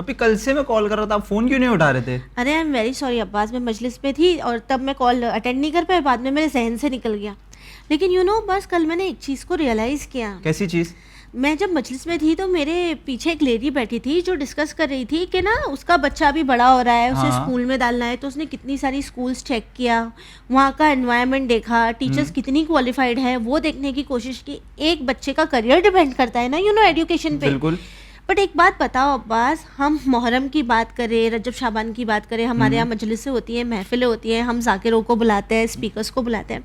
ابھی کل سے میں کال کر رہا تھا, آپ فون کیوں نہیں اٹھا رہے تھے؟ ارے آئی ایم ویری سوری عباس, میں مجلس میں تھی اور تب میں کال اٹینڈ نہیں کر پائی, بعد میں میرے ذہن سے نکل گیا. لیکن یو نو بس کل میں نے ایک چیز کو ریئلائز کیا. کیسی چیز؟ میں جب مجلس میں تھی تو میرے پیچھے ایک لیڈی بیٹھی تھی جو ڈسکس کر رہی تھی کہ نا اس کا بچہ ابھی بڑا ہو رہا ہے, اسے اسکول میں ڈالنا ہے, تو اس نے کتنی ساری اسکولس چیک کیا, وہاں کا انوائرمنٹ دیکھا, ٹیچرس کتنی کوالیفائڈ ہے وہ دیکھنے کی کوشش کی. ایک بچے کا کریئر ڈیپینڈ کرتا ہے نا یو نو ایجوکیشن پہ. بالکل. بٹ ایک بات بتاؤ عباس, ہم محرم کی بات کریں, رجب شعبان کی بات کریں, ہمارے یہاں مجلسیں ہوتی ہیں, محفلیں ہوتی ہیں, ہم ذاکروں کو بلاتے ہیں, اسپیکرس کو بلاتے ہیں.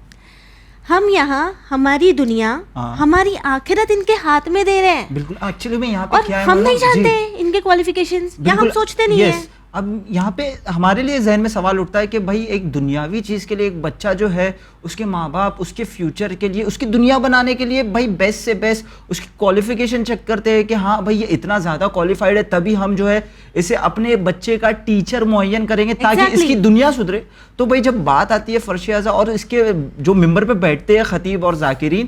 ہم یہاں ہماری دنیا, ہماری آخرت ان کے ہاتھ میں دے رہے ہیں. بالکل. ایکچولی میں یہاں پہ اور کیا ہے, ہم نہیں جانتے ان کے کوالیفیکیشنز, یا ہم سوچتے نہیں ہیں. اب یہاں پہ ہمارے لیے ذہن میں سوال اٹھتا ہے کہ بھائی ایک دنیاوی چیز کے لیے ایک بچہ جو ہے اس کے ماں باپ اس کے فیوچر کے لیے, اس کی دنیا بنانے کے لیے بھائی بیسٹ سے بیسٹ اس کی کوالیفیکیشن چیک کرتے ہیں کہ ہاں بھائی یہ اتنا زیادہ کوالیفائڈ ہے, تبھی ہم جو ہے اسے اپنے بچے کا ٹیچر معین کریں گے تاکہ اس کی دنیا سدھرے. تو بھائی جب بات آتی ہے فرش اعضا اور اس کے جو ممبر پہ بیٹھتے ہیں خطیب اور ذاکرین,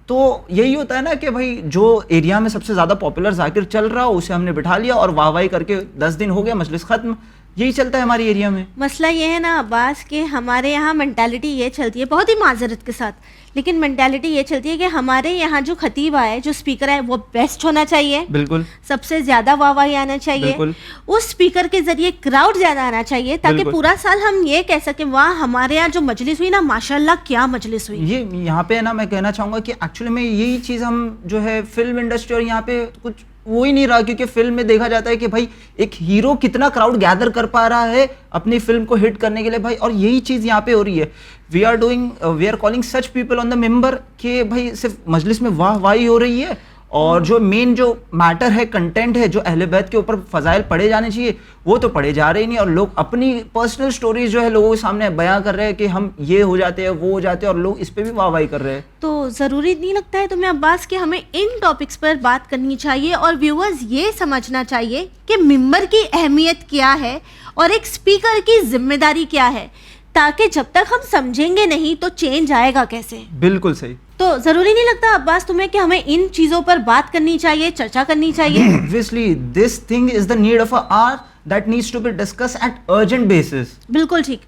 تو یہی ہوتا ہے نا کہ بھائی جو ایریا میں سب سے زیادہ پاپولر ذاکر چل رہا ہو اسے ہم نے بٹھا لیا اور واہ واہی کر کے 10 دن ہو گیا, مجلس ختم. یہی چلتا ہے ہماری ایریا میں. مسئلہ یہ ہے نا عباس کہ ہمارے یہاں مینٹالٹی یہ چلتی ہے, بہت ہی معذرت کے ساتھ, لیکن مینٹالٹی یہ چلتی ہے کہ ہمارے یہاں جو خطیب آئے, جو اسپیکر ہے, وہ بیسٹ ہونا چاہیے. بالکل. سب سے زیادہ واہ واہی آنا چاہیے. اس اسپیکر کے ذریعے کراؤڈ زیادہ آنا چاہیے تاکہ پورا سال ہم یہ کہہ سکیں واہ ہمارے یہاں جو مجلس ہوئی نا ماشاء اللہ کیا مجلس ہوئی. یہ یہاں پہ نا میں کہنا چاہوں گا کہ ایکچولی میں یہی چیز ہم جو ہے فلم انڈسٹری اور یہاں پہ کچھ وہ ہی نہیں رہا, کیونکہ فلم میں دیکھا جاتا ہے کہ بھائی ایک ہیرو کتنا کراؤڈ گیدر کر پا رہا ہے اپنی فلم کو ہٹ کرنے کے لیے بھائی, اور یہی چیز یہاں پہ ہو رہی ہے. We are calling such people on the ممبر کہ بھائی صرف مجلس میں واہ واہی ہو رہی ہے اور جو مین جو میٹر ہے, کنٹینٹ ہے, جو اہل بیت کے اوپر فضائل پڑھے جانے چاہیے وہ تو پڑھے جا رہے ہی نہیں, اور لوگ اپنی پرسنل سٹوریز جو ہے لوگوں کے سامنے بیان کر رہے ہیں کہ ہم یہ ہو جاتے ہیں وہ ہو جاتے ہیں, اور لوگ اس پہ بھی واہ واہی کر رہے ہیں. تو ضروری نہیں لگتا ہے تمہیں عباس کہ ہمیں ان ٹاپکس پر بات کرنی چاہیے اور ویورز یہ سمجھنا چاہیے کہ ممبر کی اہمیت کیا ہے اور ایک اسپیکر کی ذمہ داری کیا ہے, تاکہ جب تک ہم سمجھیں گے نہیں تو چینج آئے گا کیسے. بالکل صحیح. تو ضروری نہیں لگتا عباس تمہیں کہ ہمیں ان چیزوں پر بات کرنی چاہیے, چرچا کرنی چاہیے. Obviously, this thing is the need of an hour that needs to be discussed at urgent basis. بالکل ٹھیک.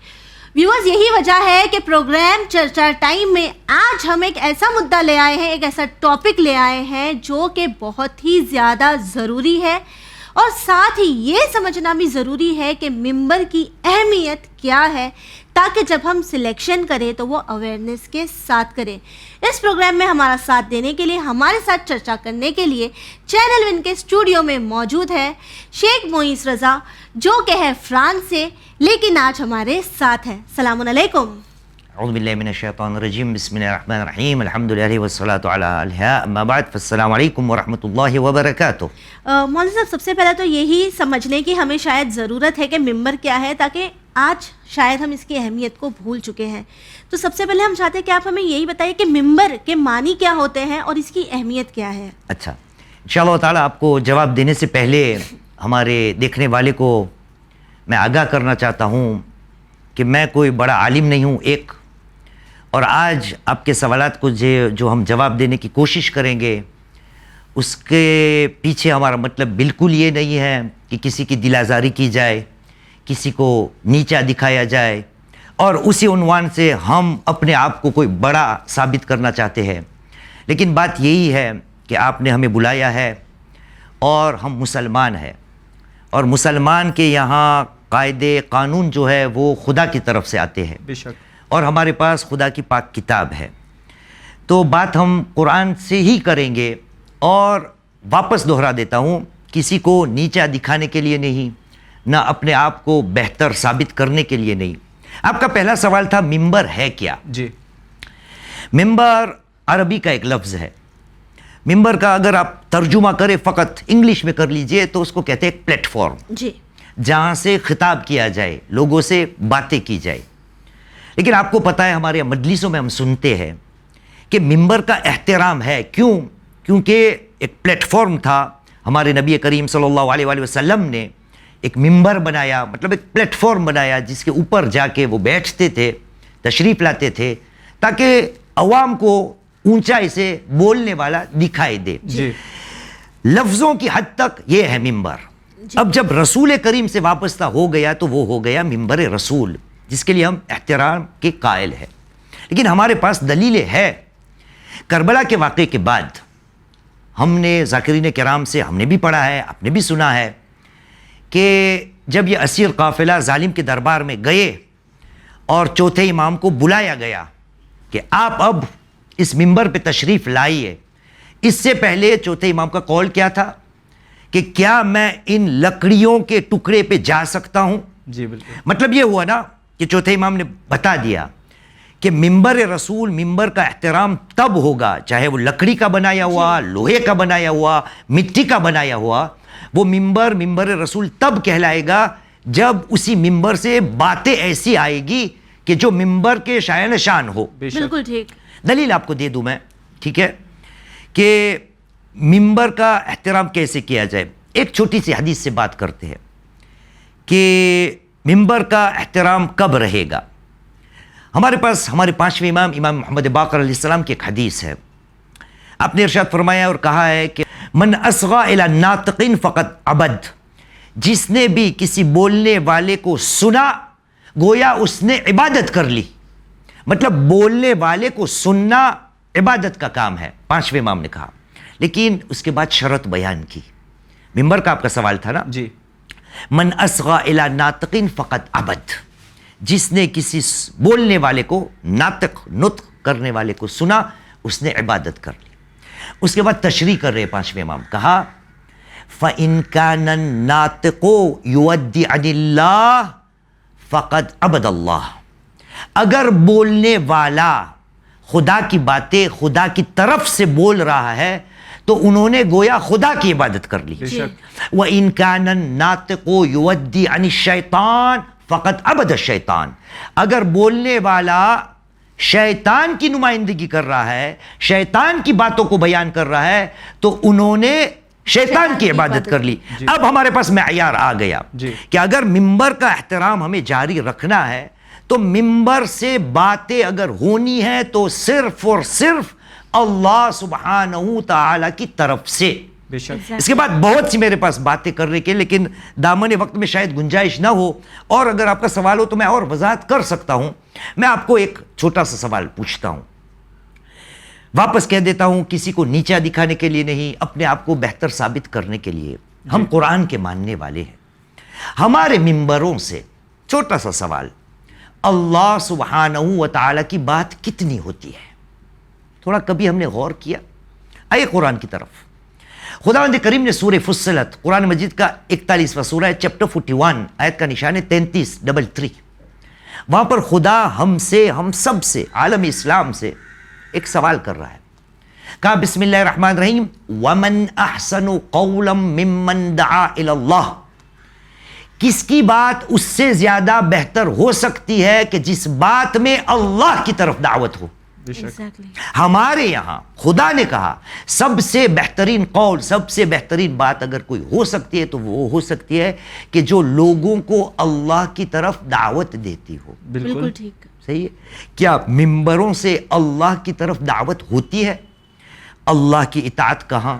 ویورز یہی وجہ ہے کہ پروگرام چرچا ٹائم میں آج ہم ایک ایسا مدعا لے آئے ہیں, ایک ایسا ٹاپک لے آئے ہیں جو کہ بہت ہی زیادہ ضروری ہے, اور ساتھ ہی یہ سمجھنا بھی ضروری ہے کہ ممبر کی اہمیت کیا ہے, تاکہ جب ہم سلیکشن کریں تو وہ اویئرنیس کے ساتھ کریں. اس پروگرام میں ہمارا ساتھ دینے کے لیے, ہمارے ساتھ چرچا کرنے کے لیے چینل ون کے اسٹوڈیو میں موجود ہے شیخ معیز رضا, جو کہ ہے فرانس سے, لیکن آج ہمارے ساتھ ہیں. السلام علیکم. اعوذ باللہ من الشیطان الرجیم, بسم اللہ الرحمن الرحیم, الحمدللہ والصلاۃ علی الہا, اما بعد, فالسلام علیکم ورحمۃ اللہ وبرکاتہ. مولوی صاحب سب سے پہلے تو یہی سمجھ لیں کہ ہمیں شاید ضرورت ہے کہ ممبر کیا ہے, تاکہ آج شاید ہم اس کی اہمیت کو بھول چکے ہیں. تو سب سے پہلے ہم چاہتے ہیں کہ آپ ہمیں یہی بتائیے کہ ممبر کے معنی کیا ہوتے ہیں اور اس کی اہمیت کیا ہے. اچھا, انشاءاللہ تعالیٰ آپ کو جواب دینے سے پہلے ہمارے دیکھنے والے کو میں آگاہ کرنا چاہتا ہوں کہ میں کوئی بڑا عالم نہیں ہوں ایک, اور آج آپ کے سوالات کو جو ہم جواب دینے کی کوشش کریں گے اس کے پیچھے ہمارا مطلب بالکل یہ نہیں ہے کہ کسی کی دل آزاری کی جائے, کسی کو نیچا دکھایا جائے, اور اسی عنوان سے ہم اپنے آپ کو کوئی بڑا ثابت کرنا چاہتے ہیں. لیکن بات یہی ہے کہ آپ نے ہمیں بلایا ہے اور ہم مسلمان ہیں, اور مسلمان کے یہاں قاعدے قانون جو ہے وہ خدا کی طرف سے آتے ہیں, بے شک, اور ہمارے پاس خدا کی پاک کتاب ہے. تو بات ہم قرآن سے ہی کریں گے, اور واپس دہرا دیتا ہوں, کسی کو نیچا دکھانے کے لیے نہیں, نہ اپنے آپ کو بہتر ثابت کرنے کے لیے نہیں. آپ کا پہلا سوال تھا ممبر ہے کیا. جی, ممبر عربی کا ایک لفظ ہے. ممبر کا اگر آپ ترجمہ کریں فقط انگلش میں کر لیجئے تو اس کو کہتے ہیں ایک پلیٹ فارم, جی, جہاں سے خطاب کیا جائے, لوگوں سے باتیں کی جائے. لیکن آپ کو پتہ ہے ہمارے مجلسوں میں ہم سنتے ہیں کہ ممبر کا احترام ہے. کیونکہ ایک پلیٹ فارم تھا, ہمارے نبی کریم صلی اللہ علیہ وآلہ وسلم نے ایک ممبر بنایا, مطلب ایک پلیٹ فارم بنایا جس کے اوپر جا کے وہ بیٹھتے تھے, تشریف لاتے تھے, تاکہ عوام کو اونچائی سے بولنے والا دکھائی دے. جی, لفظوں کی حد تک یہ ہے ممبر. اب جب رسول کریم سے وابستہ ہو گیا تو وہ ہو گیا منبر رسول، جس کے لیے ہم احترام کے قائل ہیں. لیکن ہمارے پاس دلیلیں ہے. کربلا کے واقعے کے بعد ہم نے ذاکرین کرام سے ہم نے بھی پڑھا ہے، آپ نے بھی سنا ہے کہ جب یہ اسیر قافلہ ظالم کے دربار میں گئے اور چوتھے امام کو بلایا گیا کہ آپ اب اس منبر پہ تشریف لائیے، اس سے پہلے چوتھے امام کا قول کیا تھا کہ کیا میں ان لکڑیوں کے ٹکڑے پہ جا سکتا ہوں؟ جی بالکل. مطلب یہ ہوا نا کہ چوتھے امام نے بتا دیا کہ منبر رسول، منبر کا احترام تب ہوگا چاہے وہ لکڑی کا بنایا ہوا، لوہے کا بنایا ہوا، مٹی کا بنایا ہوا، وہ منبر رسول تب کہلائے گا جب اسی منبر سے باتیں ایسی آئے گی کہ جو منبر کے شایان شان ہو. بالکل ٹھیک. دلیل آپ کو دے دوں میں، ٹھیک ہے، کہ منبر کا احترام کیسے کیا جائے. ایک چھوٹی سی حدیث سے بات کرتے ہیں کہ منبر کا احترام کب رہے گا. ہمارے پاس ہمارے پانچویں امام محمد باقر علیہ السلام کی ایک حدیث ہے. آپ نے ارشاد فرمایا اور کہا ہے کہ من اصغى الى ناطق فقط عبد، جس نے بھی کسی بولنے والے کو سنا گویا اس نے عبادت کر لی. مطلب بولنے والے کو سننا عبادت کا کام ہے، پانچویں امام نے کہا. لیکن اس کے بعد شرط بیان کی. منبر کا آپ کا سوال تھا نا. جی. من اصغى الى ناطق فقط عبد، جس نے کسی بولنے والے کو، ناطق نطق کرنے والے کو سنا اس نے عبادت کر لی. اس کے بعد تشریح کر رہے پانچویں امام، کہا فَإِن كَانَ النَّاطِقُ يُوَدِّ عَنِ اللَّهِ فَقَدْ عَبَدَ اللَّهِ، اگر بولنے والا خدا کی باتیں خدا کی طرف سے بول رہا ہے تو انہوں نے گویا خدا کی عبادت کر لی. وَإِن كَانَ النَّاطِقُ يُوَدِّ عَنِ الشَّيْطَانِ فقط عبد الشیطان، اگر بولنے والا شیطان کی نمائندگی کر رہا ہے، شیطان کی باتوں کو بیان کر رہا ہے تو انہوں نے شیطان کی عبادت کر لی. اب ہمارے پاس معیار آ گیا کہ اگر منبر کا احترام ہمیں جاری رکھنا ہے تو منبر سے باتیں اگر ہونی ہے تو صرف اور صرف اللہ سبحانہ تعالی کی طرف سے. اس کے بعد بہت سی میرے پاس باتیں کرنے کے، لیکن دامن وقت میں شاید گنجائش نہ ہو، اور اگر آپ کا سوال ہو تو میں اور وضاحت کر سکتا ہوں. میں آپ کو ایک چھوٹا سا سوال پوچھتا ہوں، واپس کہہ دیتا ہوں، کسی کو نیچا دکھانے کے لیے نہیں، اپنے آپ کو بہتر ثابت کرنے کے لیے. ہم قرآن کے ماننے والے ہیں. ہمارے منبروں سے چھوٹا سا سوال، اللہ سبحانہ و تعالی کی بات کتنی ہوتی ہے؟ تھوڑا کبھی ہم نے غور کیا؟ آئیے قرآن کی طرف. خداوند کریم نے سورہ فصلت، قرآن مجید کا 41واں سورہ ہے، چیپٹر 41، آیت کا نشان ہے 33، وہاں پر خدا ہم سے، ہم سب سے، عالم اسلام سے ایک سوال کر رہا ہے. کہا بسم اللہ الرحمن الرحیم وَمَنْ أَحْسَنُ قَوْلًا مِّمَّنْ دَعَا إِلَى اللَّهِ، کس کی بات اس سے زیادہ بہتر ہو سکتی ہے کہ جس بات میں اللہ کی طرف دعوت ہو. ہمارے یہاں خدا نے کہا سب سے بہترین قول، سب سے بہترین بات اگر کوئی ہو سکتی ہے تو وہ ہو سکتی ہے کہ جو لوگوں کو اللہ کی طرف دعوت دیتی ہو. بالکل ٹھیک. صحیح ہے. کیا منبروں سے اللہ کی طرف دعوت ہوتی ہے؟ اللہ کی اطاعت کہاں،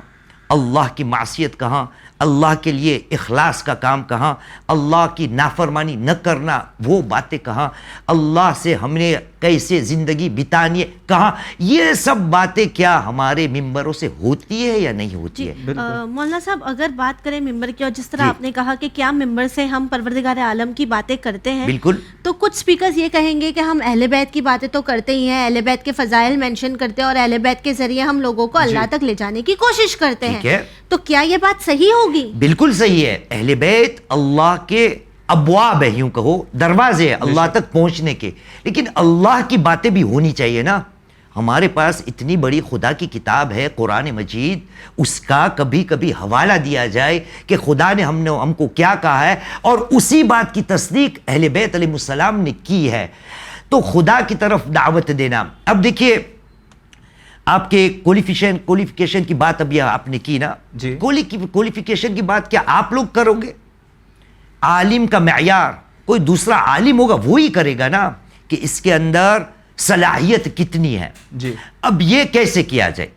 اللہ کی معصیت کہاں، اللہ کے لیے اخلاص کا کام کہاں، اللہ کی نافرمانی نہ کرنا وہ باتیں کہاں، اللہ سے ہم نے کیسے زندگی بتانی ہے کہاں، یہ سب باتیں کیا ہمارے ممبروں سے ہوتی ہے یا نہیں ہوتی ہے؟ مولانا صاحب اگر بات کریں ممبر کی، اور جس طرح آپ نے کہا کہ کیا ممبر سے ہم پروردگار عالم کی باتیں کرتے ہیں، بالکل، تو کچھ سپیکرز یہ کہیں گے کہ ہم اہل بیت کی باتیں تو کرتے ہی ہیں، اہل بیت کے فضائل مینشن کرتے ہیں اور اہل بیت کے ذریعے ہم لوگوں کو اللہ تک لے جانے کی کوشش کرتے ہیں، تو کیا یہ بات صحیح ہوگی؟ بالکل صحیح ہے. اہل بیت اللہ کے ابواب ہے، یوں کہو دروازے اللہ تک پہنچنے کے، لیکن اللہ کی باتیں بھی ہونی چاہیے نا. ہمارے پاس اتنی بڑی خدا کی کتاب ہے قرآن مجید، اس کا کبھی کبھی حوالہ دیا جائے کہ خدا نے ہم کو کیا کہا ہے، اور اسی بات کی تصدیق اہل بیت علیہ السلام نے کی ہے. تو خدا کی طرف دعوت دینا. اب دیکھیے آپ کے کوالیفیکیشن کی بات ابھی آپ نے کی نا، کوالیفیکیشن کی بات کیا آپ لوگ کرو گے؟ عالم کا معیار کوئی دوسرا عالم ہوگا وہی کرے گا نا کہ اس کے اندر صلاحیت کتنی ہے. اب یہ کیسے کیا جائے؟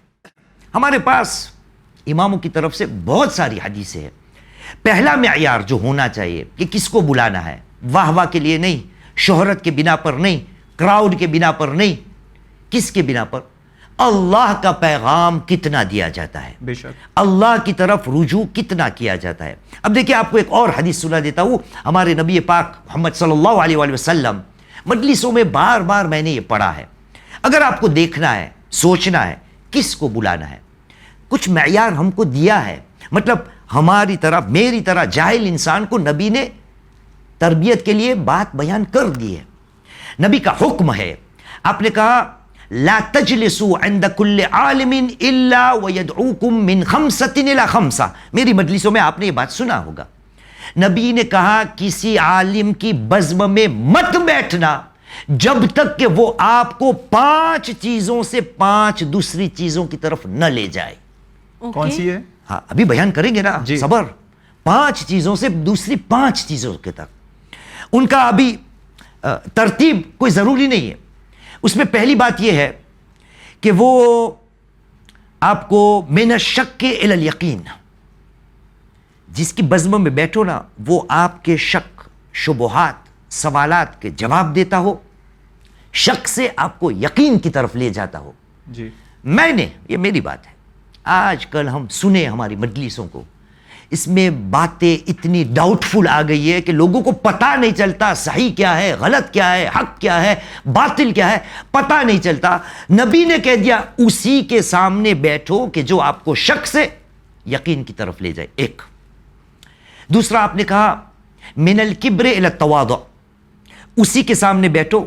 ہمارے پاس اماموں کی طرف سے بہت ساری حدیثیں ہیں. پہلا معیار جو ہونا چاہیے کہ کس کو بلانا ہے، واہ واہ کے لیے نہیں، شہرت کے بنا پر نہیں، کراؤڈ کے بنا پر نہیں، کس کے بنا پر؟ اللہ کا پیغام کتنا دیا جاتا ہے، بے شک اللہ کی طرف رجوع کتنا کیا جاتا ہے۔ اب دیکھیں آپ کو ایک اور حدیث سنا دیتا ہوں، ہمارے نبی پاک محمد صلی اللہ علیہ وآلہ وسلم مجلسوں میں بار بار میں نے یہ پڑھا ہے۔ اگر آپ کو دیکھنا ہے، سوچنا ہے کس کو بلانا ہے، کچھ معیار ہم کو دیا ہے، مطلب ہماری طرح میری طرح جاہل انسان کو نبی نے تربیت کے لیے بات بیان کر دی ہے۔ نبی کا حکم ہے، آپ نے کہا لا تجلسوا عند كل عالم الا ويدعوكم من 5 الى 5۔ میری مجلسوں میں آپ نے یہ بات سنا ہوگا، نبی نے کہا کسی عالم کی بزم میں مت بیٹھنا جب تک کہ وہ آپ کو 5 چیزوں سے 5 دوسری چیزوں کی طرف نہ لے جائے۔ کون سی ہے؟ ہاں ابھی بیان کریں گے نا، جی۔ صبر، 5 چیزوں سے دوسری 5 چیزوں کی طرف، ان کا ابھی ترتیب کوئی ضروری نہیں ہے۔ اس میں پہلی بات یہ ہے کہ وہ آپ کو من الشک الی الیقین، جس کی بزم میں بیٹھو نا وہ آپ کے شک، شبہات، سوالات کے جواب دیتا ہو، شک سے آپ کو یقین کی طرف لے جاتا ہو۔ جی میں نے، یہ میری بات ہے، آج کل ہم سنیں ہماری مجلسوں کو، اس میں باتیں اتنی ڈاؤٹ فل آ گئی ہے کہ لوگوں کو پتہ نہیں چلتا صحیح کیا ہے، غلط کیا ہے، حق کیا ہے، باطل کیا ہے، پتہ نہیں چلتا۔ نبی نے کہہ دیا اسی کے سامنے بیٹھو کہ جو آپ کو شک سے یقین کی طرف لے جائے، ایک۔ دوسرا آپ نے کہا من الکبر الی التواضع، اسی کے سامنے بیٹھو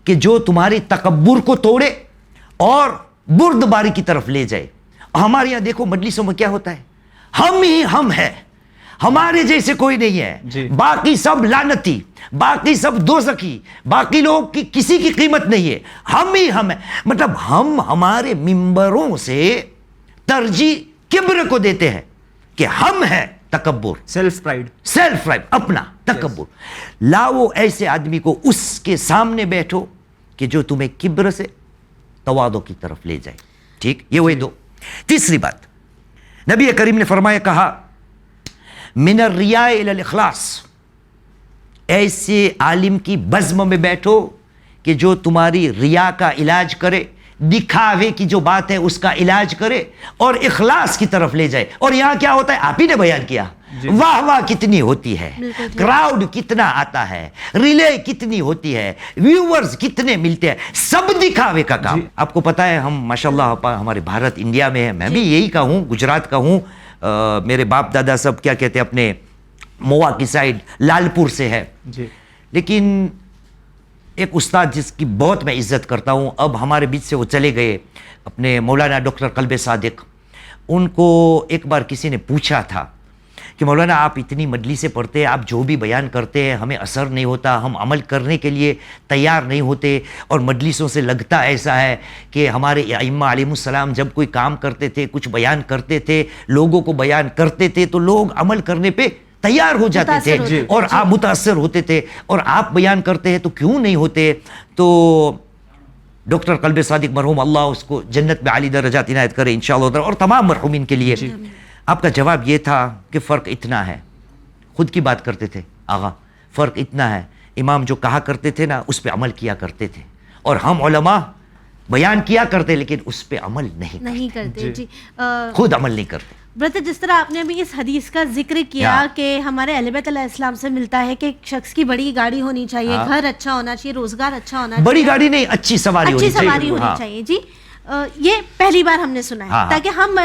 کہ جو تمہاری تکبر کو توڑے اور بردباری کی طرف لے جائے۔ ہمارے یہاں دیکھو مجلسوں میں کیا ہوتا ہے، ہم ہی ہم ہیں، ہمارے جیسے کوئی نہیں ہے، جی۔ باقی سب لعنتی، باقی سب دوزخی، باقی لوگ کی کسی کی قیمت نہیں ہے، ہم ہی ہم ہیں۔ مطلب ہم ہمارے ممبروں سے ترجیح کبر کو دیتے ہیں کہ ہم ہیں، تکبر، سیلف پرائڈ، سیلف رائٹ، اپنا تکبر۔ لاؤ ایسے آدمی کو اس کے سامنے بیٹھو کہ جو تمہیں کبر سے تواضع کی طرف لے جائے، ٹھیک؟ یہ وہی دو۔ تیسری بات نبی کریم نے فرمایا، کہا من الریاء الی الاخلاص، ایسے عالم کی بزم میں بیٹھو کہ جو تمہاری ریا کا علاج کرے، دکھاوے کی جو بات ہے اس کا علاج کرے اور اخلاص کی طرف لے جائے۔ اور یہاں کیا ہوتا ہے، آپ ہی نے بیان کیا، واہ واہ کتنی ہوتی ہے، کراؤڈ کتنا آتا ہے، ریلے کتنی ہوتی ہے، ویورز کتنے ملتے ہیں، سب دکھاوے کا کام۔ آپ کو پتا ہے ہم ماشاءاللہ ہمارے بھارت انڈیا میں ہیں، میں بھی یہی کا ہوں، گجرات کا ہوں، میرے باپ دادا سب کیا کہتے ہیں اپنے موا کی سائڈ لال پور سے ہے۔ جی لیکن ایک استاد جس کی بہت میں عزت کرتا ہوں، اب ہمارے بیچ سے وہ چلے گئے، اپنے مولانا ڈاکٹر قلب صادق، ان کو ایک بار کسی نے پوچھا تھا کہ مولانا آپ اتنی مجلسیں پڑھتے ہیں، آپ جو بھی بیان کرتے ہیں ہمیں اثر نہیں ہوتا، ہم عمل کرنے کے لیے تیار نہیں ہوتے، اور مجلسوں سے لگتا ایسا ہے کہ ہمارے ائمہ علیہم السلام جب کوئی کام کرتے تھے، کچھ بیان کرتے تھے، لوگوں کو بیان کرتے تھے تو لوگ عمل کرنے پہ تیار ہو جاتے تھے اور آپ متاثر ہوتے تھے، اور آپ بیان کرتے ہیں تو کیوں نہیں ہوتے؟ تو ڈاکٹر قلب صادق مرحوم، اللہ اس کو جنت میں عالی درجات عنایت کرے انشاءاللہ، اور تمام مرحومین کے لیے، آپ کا جواب یہ تھا کہ فرق اتنا ہے، خود کی بات کرتے تھے آغا، فرق اتنا ہے، امام جو کہا کرتے تھے نا اس پہ عمل کیا کرتے تھے، اور ہم علماء بیان کیا کرتے لیکن اس پہ عمل نہیں کرتے۔ جی خود عمل نہیں کرتے۔ برادر، جس طرح آپ نے ابھی اس حدیث کا ذکر کیا کہ ہمارے اہل بیت علیہ السلام سے ملتا ہے کہ ایک شخص کی بڑی گاڑی ہونی چاہیے، گھر اچھا ہونا چاہیے، روزگار اچھا ہونا چاہیے، بڑی گاڑی نہیں، اچھی سواری ہونی چاہیے۔ جی یہ پہلی بار ہم نے سنا ہے، تاکہ ہم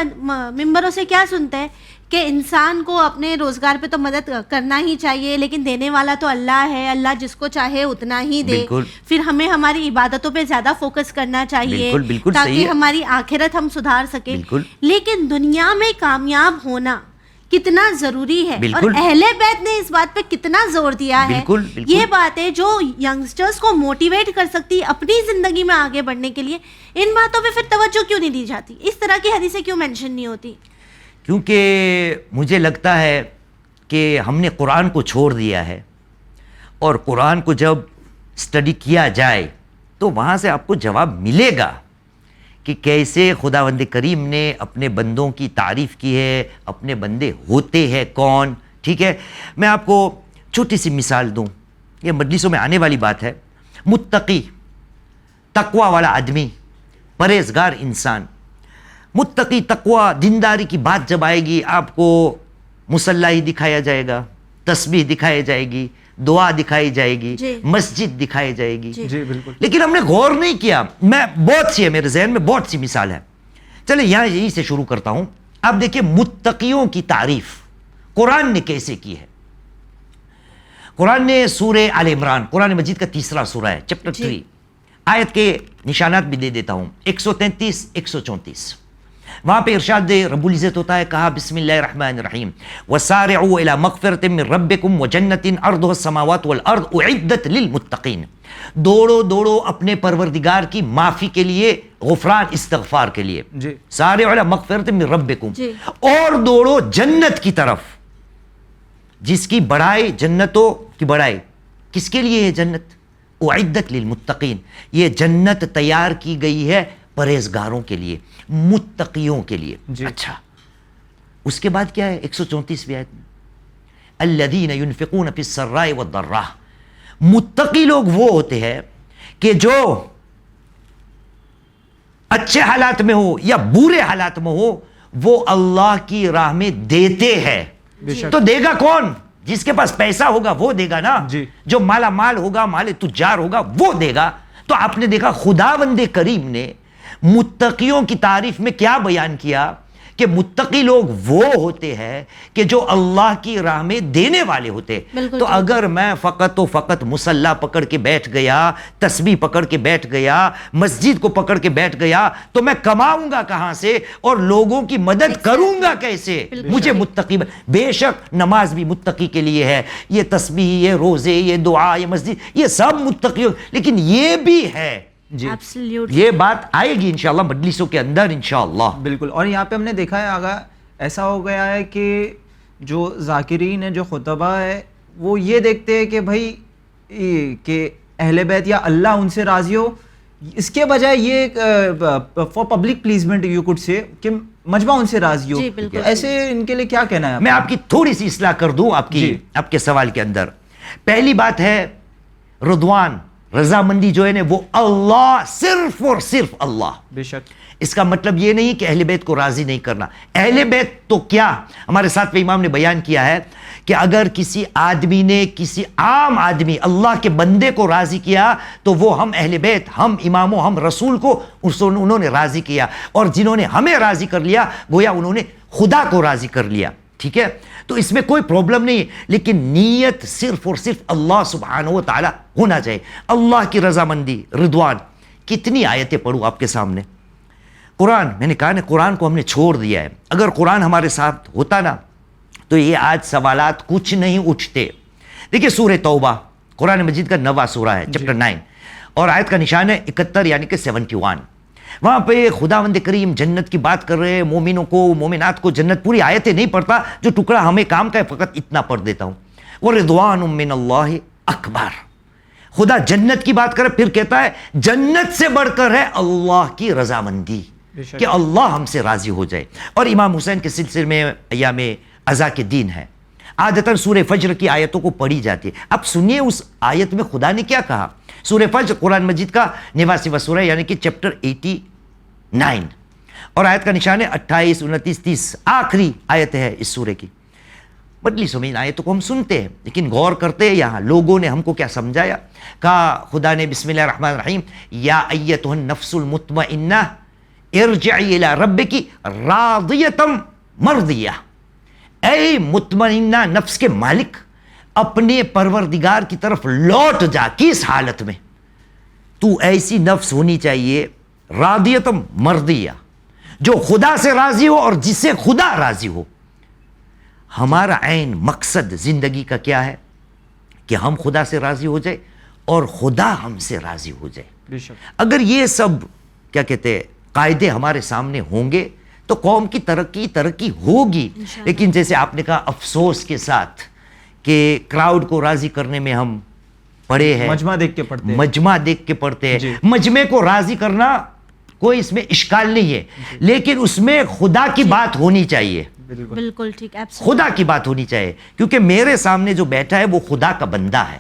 ممبروں سے کیا سنتے ہیں کہ انسان کو اپنے روزگار پہ تو مدد کرنا ہی چاہیے، لیکن دینے والا تو اللہ ہے، اللہ جس کو چاہے اتنا ہی دے۔ پھر ہمیں ہماری عبادتوں پہ زیادہ فوکس کرنا چاہیے تاکہ ہماری آخرت ہم سدھار سکیں۔ لیکن دنیا میں کامیاب ہونا کتنا ضروری ہے، اور اہل بیت نے اس بات پہ کتنا زور دیا ہے، یہ باتیں جو ینگسٹرز کو موٹیویٹ کر سکتی اپنی زندگی میں آگے بڑھنے کے لیے، ان باتوں پہ پھر توجہ کیوں نہیں دی جاتی؟ اس طرح کی حدیثیں کیوں مینشن نہیں ہوتی؟ کیونکہ مجھے لگتا ہے کہ ہم نے قرآن کو چھوڑ دیا ہے، اور قرآن کو جب اسٹڈی کیا جائے تو وہاں سے آپ کو جواب ملے گا کہ کیسے خداوند کریم نے اپنے بندوں کی تعریف کی ہے، اپنے بندے ہوتے ہیں کون، ٹھیک ہے. میں آپ کو چھوٹی سی مثال دوں, یہ مجلسوں میں آنے والی بات ہے. متقی, تقوی والا آدمی, پرہیزگار انسان, متقی تقوی دینداری کی بات جب آئے گی, آپ کو مصلی ہی دکھایا جائے گا, تسبیح دکھائی جائے گی, دعا دکھائی جائے گی, مسجد دکھائی جائے گی. جی بالکل. لیکن ہم نے غور نہیں کیا. میں بہت سی ہے میرے ذہن میں, بہت سی مثال ہے. چلے یہاں یہی سے شروع کرتا ہوں. آپ دیکھیں متقیوں کی تعریف قرآن نے کیسے کی ہے. قرآن نے سورہ آل عمران, قرآن مجید کا تیسرا سورہ ہے, چیپٹر 3, آیت کے نشانات بھی دے دیتا ہوں, 133 134. وہاں پہ ارشاد رب العزت ہوتا ہے, کہا بسم اللہ الرحمن الرحیم, وسارعوا الی مغفرۃ من ربکم وجنۃ عرضها السماوات والارض اعدت للمتقین. دوڑو اپنے پروردگار کی معافی کے لیے, غفران استغفار کے لیے. سارعوا الی مغفرۃ من ربکم, اور دوڑو جنت کی طرف, جس کی بڑائی, جنتوں کی بڑائی کس کے لیے ہے جنت؟ اعدت للمتقین, یہ جنت تیار کی گئی ہے پرہیزگاروں کے لیے, متقیوں کے لیے. اچھا, اس کے بعد کیا ہے 134ویں آیت میں, الذین ينفقون فی السراء والضراء. متقی لوگ وہ ہوتے ہیں کہ جو اچھے حالات میں ہو یا برے حالات میں ہو, وہ اللہ کی راہ میں دیتے ہیں. تو دے گا کون؟ جس کے پاس پیسہ ہوگا وہ دے گا نا. جو مالا مال ہوگا, مال تجار ہوگا, وہ دے گا. تو آپ نے دیکھا خداوند کریم نے متقیوں کی تعریف میں کیا بیان کیا, کہ متقی لوگ وہ ہوتے ہیں کہ جو اللہ کی راہ میں دینے والے ہوتے. تو اگر میں فقط و فقط مصلی پکڑ کے بیٹھ گیا, تسبیح پکڑ کے بیٹھ گیا, مسجد کو پکڑ کے بیٹھ گیا, تو میں کماؤں گا کہاں سے اور لوگوں کی مدد کروں گا کیسے؟ مجھے متقی بے شک نماز بھی متقی کے لیے ہے, یہ تسبیح, یہ روزے, یہ دعا, یہ مسجد, یہ سب متقیوں, لیکن یہ بھی ہے. یہ بات آئے گی انشاءاللہ مجلسوں کے اندر انشاءاللہ. بالکل. اور یہاں پہ ہم نے دیکھا ہے آگا ایسا ہو گیا ہے کہ جو ذاکرین ہیں, جو خطبہ ہے, وہ یہ دیکھتے ہیں کہ بھائی کہ اہل بیت یا اللہ ان سے راضی ہو, اس کے بجائے یہ فار پبلک پلیزمنٹ یو کوڈ سے کہ مجمع ان سے راضی ہو. ایسے ان کے لیے کیا کہنا ہے؟ میں آپ کی تھوڑی سی اصلاح کر دوں آپ کے سوال کے اندر. پہلی بات ہے رضوان, رضامندی جو ہے نا وہ اللہ, صرف اور صرف اللہ. بے شک. اس کا مطلب یہ نہیں کہ اہل بیت کو راضی نہیں کرنا. اہل بیت تو کیا, ہمارے ساتھ امام نے بیان کیا ہے کہ اگر کسی آدمی نے کسی عام آدمی اللہ کے بندے کو راضی کیا تو وہ ہم اہل بیت, ہم اماموں, ہم رسول کو انہوں نے راضی کیا, اور جنہوں نے ہمیں راضی کر لیا گویا انہوں نے خدا کو راضی کر لیا. ٹھیک ہے, تو اس میں کوئی پرابلم نہیں ہے, لیکن نیت صرف اور صرف اللہ سبحانہ و تعالی ہونا چاہیے. اللہ کی رضامندی, رضوان. کتنی آیتیں پڑھوں آپ کے سامنے. قرآن, میں نے کہا نا قرآن کو ہم نے چھوڑ دیا ہے. اگر قرآن ہمارے ساتھ ہوتا نا تو یہ آج سوالات کچھ نہیں اٹھتے. دیکھیے سورہ توبہ قرآن مجید کا 9واں سورہ ہے, چیپٹر 9, اور آیت کا نشان ہے 71 یعنی کہ 71. وہاں پہ خداوند کریم جنت کی بات کر رہے ہیں, مومنوں کو, مومنات کو جنت. پوری آیتیں نہیں پڑھتا, جو ٹکڑا ہمیں کام کا ہے فقط اتنا پڑھ دیتا ہوں. وَرِضْوَانٌ مِّنَ اللَّهِ اکبر. خدا جنت کی بات کرے پھر کہتا ہے جنت سے بڑھ کر ہے اللہ کی رضامندی, کہ اللہ ہم سے راضی ہو جائے. اور امام حسین کے سلسلے میں ایام عزا کے دین ہے, عادتاً سورہ فجر کی آیتوں کو پڑھی جاتی ہے. اب سنیے اس آیت میں خدا نے کیا کہا. سورہ فجر قرآن مجید کا 89واں سورہ یعنی کہ چیپٹر 89, اور آیت کا نشان ہے 28 29 30, آخری آیت ہے اس سورے کی. مجلسوں میں ان آیتوں کو ہم سنتے ہیں لیکن غور کرتے ہیں. یہاں لوگوں نے ہم کو کیا سمجھایا, کہا خدا نے بسم اللہ الرحمن الرحیم, یا ایتھا النفس المطمئنہ ارجعی الی ربکی راضیۃ مرضیہ. اے مطمئنہ نفس کے مالک, اپنے پروردگار کی طرف لوٹ جا. کس حالت میں؟ تو ایسی نفس ہونی چاہیے راضیۃ مرضیہ, جو خدا سے راضی ہو اور جس سے خدا راضی ہو. ہمارا عین مقصد زندگی کا کیا ہے کہ ہم خدا سے راضی ہو جائے اور خدا ہم سے راضی ہو جائے. اگر یہ سب کیا کہتے ہیں قاعدے ہمارے سامنے ہوں گے تو قوم کی ترقی ہوگی. لیکن جیسے آپ نے کہا افسوس کے ساتھ کہ کراؤڈ کو راضی کرنے میں ہم پڑے ہیں, مجمع دیکھ کے پڑھتے ہیں. مجمع کو راضی کرنا کوئی اس میں اشکال نہیں ہے, لیکن اس میں خدا کی بات ہونی چاہیے. بالکل ٹھیک. خدا کی بات ہونی چاہیے, کیونکہ میرے سامنے جو بیٹھا ہے وہ خدا کا بندہ ہے.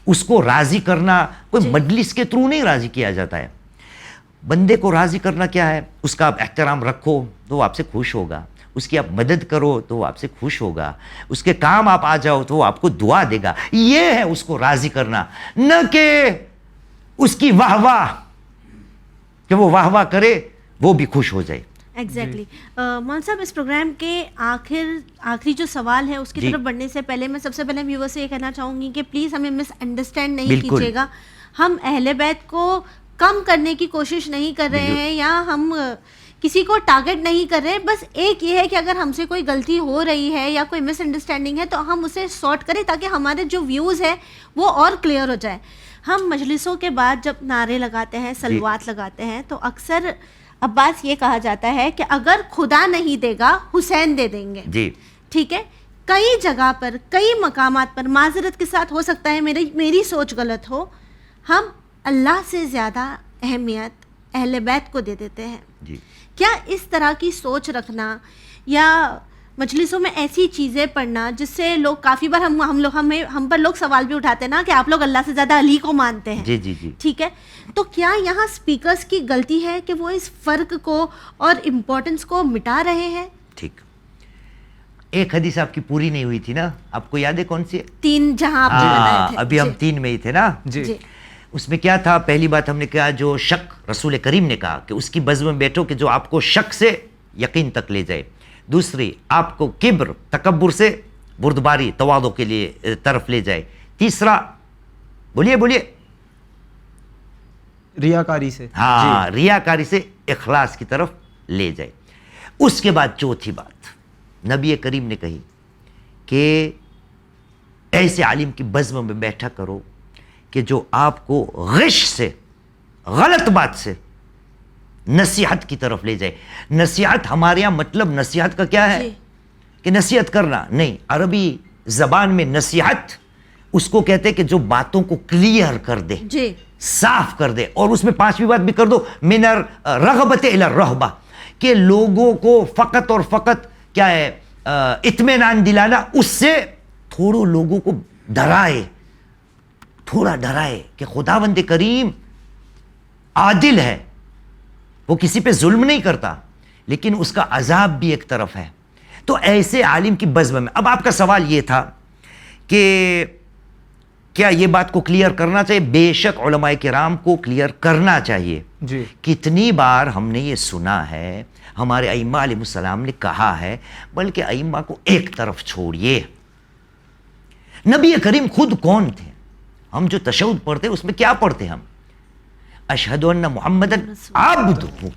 اس کو راضی کرنا کوئی مجلس کے تھرو نہیں راضی کیا جاتا ہے. بندے کو راضی کرنا کیا ہے, اس کا آپ احترام رکھو تو وہ آپ سے خوش ہوگا, اس کی آپ مدد کرو تو وہ آپ سے خوش ہوگا, اس کے کام آپ آ جاؤ تو وہ آپ کو دعا دے گا. یہ ہے اس کو راضی کرنا, نہ کہ اس کی واہ واہ, کہ وہ واہ واہ کرے وہ بھی خوش ہو جائے. ایگزیکٹلی. مولانا صاحب, اس پروگرام کے آخری جو سوال ہے اس کی طرف بڑھنے سے پہلے میں سب سے پہلے ویور سے یہ کہنا چاہوں گی کہ پلیز ہمیں مس انڈرسٹینڈ نہیں کیجیے گا. ہم اہل بیت کو کم کرنے کی کوشش نہیں کر رہے ہیں یا ہم کسی کو ٹارگٹ نہیں کر رہے. بس ایک یہ ہے کہ اگر ہم سے کوئی غلطی ہو رہی ہے یا کوئی مس انڈرسٹینڈنگ ہے تو ہم اسے سارٹ کریں تاکہ ہمارے جو ویوز ہے وہ اور کلیئر ہو جائے. ہم مجلسوں کے بعد جب نعرے لگاتے ہیں, صلوات لگاتے ہیں, تو اکثر عباس یہ کہا جاتا ہے کہ اگر خدا نہیں دے گا حسین دے دیں گے. جی ٹھیک ہے. کئی جگہ پر, کئی مقامات پر, معذرت کے ساتھ ہو سکتا ہے میری سوچ غلط ہو, ہم اللہ سے زیادہ اہمیت اہل بیت کو دے دیتے ہیں. جی. کیا اس طرح کی سوچ رکھنا یا مجلسوں میں ایسی چیزیں پڑھنا جس سے لوگ کافی بار ہم پر لوگ سوال بھی اٹھاتے ہیں نا کہ آپ لوگ اللہ سے زیادہ علی کو مانتے ہیں. جی جی جی. ٹھیک ہے. تو کیا یہاں سپیکرز کی غلطی ہے کہ وہ اس فرق کو اور امپورٹنس کو مٹا رہے ہیں؟ ٹھیک. ایک حدیث آپ کی پوری نہیں ہوئی تھی نا, آپ کو یاد ہے کون سی ہے؟ 3 جہاں آپ بتائے تھے. ابھی ہم 3 میں ہی تھے نا. جی. اس میں کیا تھا؟ پہلی بات ہم نے کہا جو شک, رسول کریم نے کہا کہ اس کی بزم میں بیٹھو کہ جو آپ کو شک سے یقین تک لے جائے. دوسری, آپ کو کبر, تکبر سے بردباری, تواضع کے لیے طرف لے جائے. تیسرا, بولیے ریاکاری سے. ہاں, ریاکاری سے اخلاص کی طرف لے جائے. اس کے بعد چوتھی بات نبی کریم نے کہی کہ ایسے عالم کی بزم میں بیٹھا کرو کہ جو آپ کو غش سے, غلط بات سے نصیحت کی طرف لے جائے. نصیحت ہمارے یہاں مطلب نصیحت کا کیا ہے کہ نصیحت کرنا نہیں. عربی زبان میں نصیحت اس کو کہتے کہ جو باتوں کو کلیئر کر دے, صاف کر دے. اور اس میں 5ویں بات بھی کر دو, من الرغبۃ الی الرہبہ, کہ لوگوں کو فقط اور فقط کیا ہے اطمینان دلانا, اس سے تھوڑو لوگوں کو تھوڑا ڈرائے کہ خداوند کریم عادل ہے, وہ کسی پہ ظلم نہیں کرتا, لیکن اس کا عذاب بھی ایک طرف ہے. تو ایسے عالم کی بزم میں, اب آپ کا سوال یہ تھا کہ کیا یہ بات کو کلیئر کرنا چاہیے؟ بے شک علماء کرام کو کلیئر کرنا چاہیے. جی. کتنی بار ہم نے یہ سنا ہے, ہمارے ائمہ علیہ السلام نے کہا ہے, بلکہ ائمہ کو ایک طرف چھوڑیے. نبی کریم خود کون تھے؟ ہم جو تشہد پڑھتے اس میں کیا پڑھتے؟ ہم اشہد ان محمدًا عبدہ,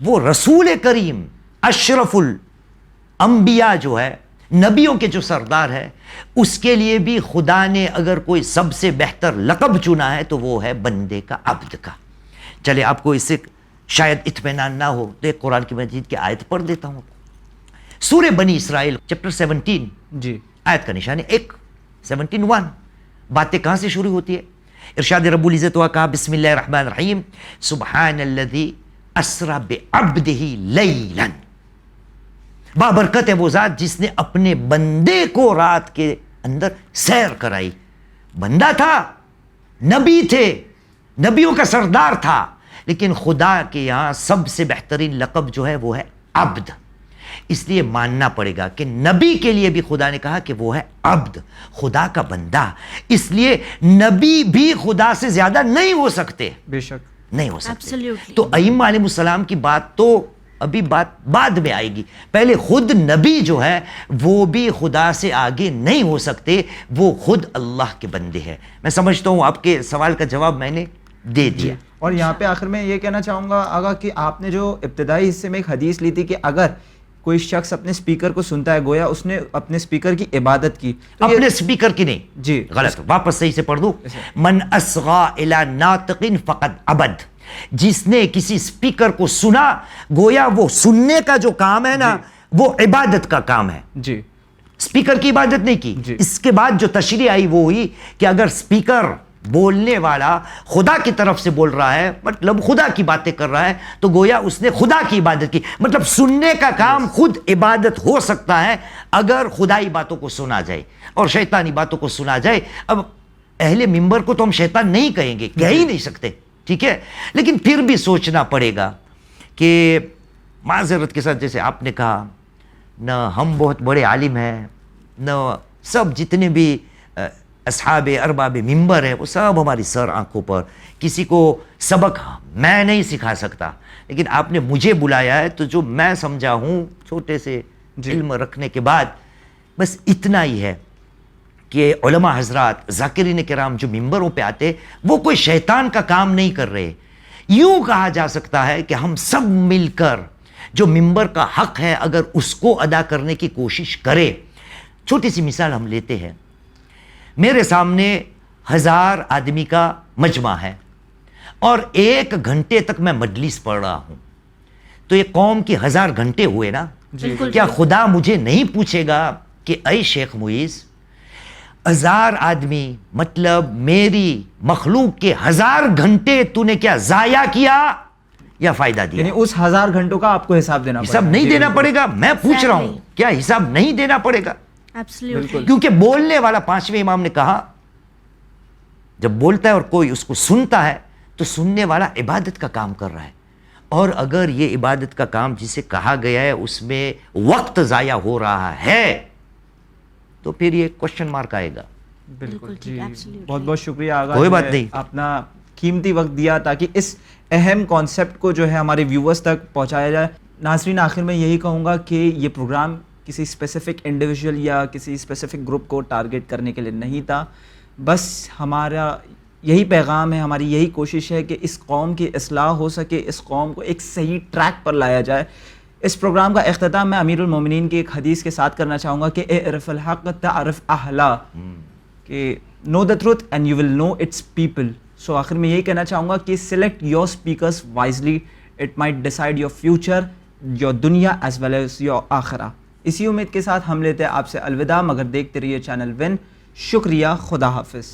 وہ رسول کریم اشرف الانبیاء جو ہے, نبیوں کے جو سردار ہے, اس کے لیے بھی خدا نے اگر کوئی سب سے بہتر لقب چنا ہے تو وہ ہے بندے کا, عبد کا. چلے آپ کو اس سے شاید اطمینان نہ ہو تو ایک قرآن کی مجید کی آیت پڑھ دیتا ہوں. سورہ بنی اسرائیل چیپٹر 17 جی, آیت کا نشان ہے 17:1. باتیں کہاں سے شروع ہوتی ہے؟ ارشاد رب العزت ہوا, کہا بسم اللہ الرحمن الرحیم, سبحان الذی اسری بعبدہ لیلا, بابرکت ہے وہ ذات جس نے اپنے بندے کو رات کے اندر سیر کرائی. بندہ تھا, نبی تھے, نبیوں کا سردار تھا, لیکن خدا کے یہاں سب سے بہترین لقب جو ہے وہ ہے عبد. اس لیے ماننا پڑے گا کہ نبی کے لیے بھی خدا نے کہا کہ وہ ہے عبد, خدا کا بندہ. اس لیے نبی بھی خدا سے زیادہ نہیں ہو سکتے, بے شک نہیں ہو سکتے. Absolutely. تو ائمہ علیہ السلام کی بات تو ابھی بات بعد میں آئے گی. پہلے خود نبی جو ہے وہ بھی خدا سے آگے نہیں ہو سکتے, وہ خود اللہ کے بندے ہیں. میں سمجھتا ہوں آپ کے سوال کا جواب میں نے دے دیا. اور یہاں پہ آخر میں یہ کہنا چاہوں گا آگا کہ آپ نے جو ابتدائی حصے میں ایک حدیث لی تھی کہ اگر کوئی شخص اپنے سپیکر کو سنتا ہے گویا اس نے اپنے سپیکر کی عبادت کی. اپنے سپیکر کی نہیں, جی غلط, واپس صحیح سے پڑھ دوں. من اصغى الى ناطق فقد عبد, جس نے کسی سپیکر کو سنا گویا وہ سننے کا جو کام ہے نا وہ عبادت کا کام ہے. جی, سپیکر کی عبادت نہیں کی. جی. اس کے بعد جو تشریح آئی وہ ہوئی کہ اگر سپیکر بولنے والا خدا کی طرف سے بول رہا ہے, مطلب خدا کی باتیں کر رہا ہے, تو گویا اس نے خدا کی عبادت کی. مطلب سننے کا کام خود عبادت ہو سکتا ہے اگر خدائی باتوں کو سنا جائے اور شیطانی باتوں کو سنا جائے. اب اہل منبر کو تو ہم شیطان نہیں کہیں گے, کہہ ہی نہیں سکتے, ٹھیک ہے, لیکن پھر بھی سوچنا پڑے گا کہ معذرت کے ساتھ جیسے آپ نے کہا, نہ ہم بہت بڑے عالم ہیں, نہ سب جتنے بھی اصحاب ارباب منبر ہیں وہ سب ہماری سر آنکھوں پر, کسی کو سبق میں نہیں سکھا سکتا, لیکن آپ نے مجھے بلایا ہے تو جو میں سمجھا ہوں چھوٹے سے علم رکھنے کے بعد بس اتنا ہی ہے کہ علماء حضرات ذاکرین کرام جو منبروں پہ آتے وہ کوئی شیطان کا کام نہیں کر رہے. یوں کہا جا سکتا ہے کہ ہم سب مل کر جو منبر کا حق ہے اگر اس کو ادا کرنے کی کوشش کرے. چھوٹی سی مثال ہم لیتے ہیں, میرے سامنے 1000 آدمی کا مجمع ہے اور 1 گھنٹے تک میں مجلس پڑھ رہا ہوں, تو یہ قوم کی 1000 گھنٹے ہوئے نا. کیا خدا مجھے نہیں پوچھے گا کہ اے شیخ معیز 1000 آدمی مطلب میری مخلوق کے 1000 گھنٹے تو نے کیا ضائع کیا یا فائدہ دیا؟ یعنی اس 1000 گھنٹوں کا آپ کو حساب دینا پڑے گا. حساب نہیں دینا پڑے گا, میں پوچھ رہا ہوں کیا حساب نہیں دینا پڑے گا؟ کیونکہ بولنے والا 5ویں امام نے کہا جب بولتا ہے اور کوئی اس کو سنتا ہے تو سننے والا عبادت کا کام کر رہا ہے, اور اگر یہ عبادت کا کام جسے کہا گیا ہے اس میں وقت ضائع ہو رہا ہے تو پھر یہ کوشچن مارک آئے گا. بالکل جی, بہت بہت شکریہ آغا, کوئی بات نہیں, اپنا قیمتی وقت دیا تاکہ اس اہم کانسیپٹ کو جو ہے ہمارے ویورز تک پہنچایا جائے. ناظرین, آخر میں یہی کہوں گا کہ یہ پروگرام کسی اسپیسیفک انڈیویجول یا کسی اسپیسیفک گروپ کو ٹارگیٹ کرنے کے لیے نہیں تھا, بس ہمارا یہی پیغام ہے, ہماری یہی کوشش ہے کہ اس قوم کی اصلاح ہو سکے, اس قوم کو ایک صحیح ٹریک پر لایا جائے. اس پروگرام کا اختتام میں امیر المومنین کی ایک حدیث کے ساتھ کرنا چاہوں گا کہ اعرف الحق تعرف اہلا, کہ know the truth and you will know its people. So آخر میں یہی کہنا چاہوں گا کہ select your speakers wisely, it might decide your future, your دنیا ایز ویل ایز یور آخرہ. اسی امید کے ساتھ ہم لیتے ہیں آپ سے الوداع, مگر دیکھتے رہیے چینل ون. شکریہ, خدا حافظ.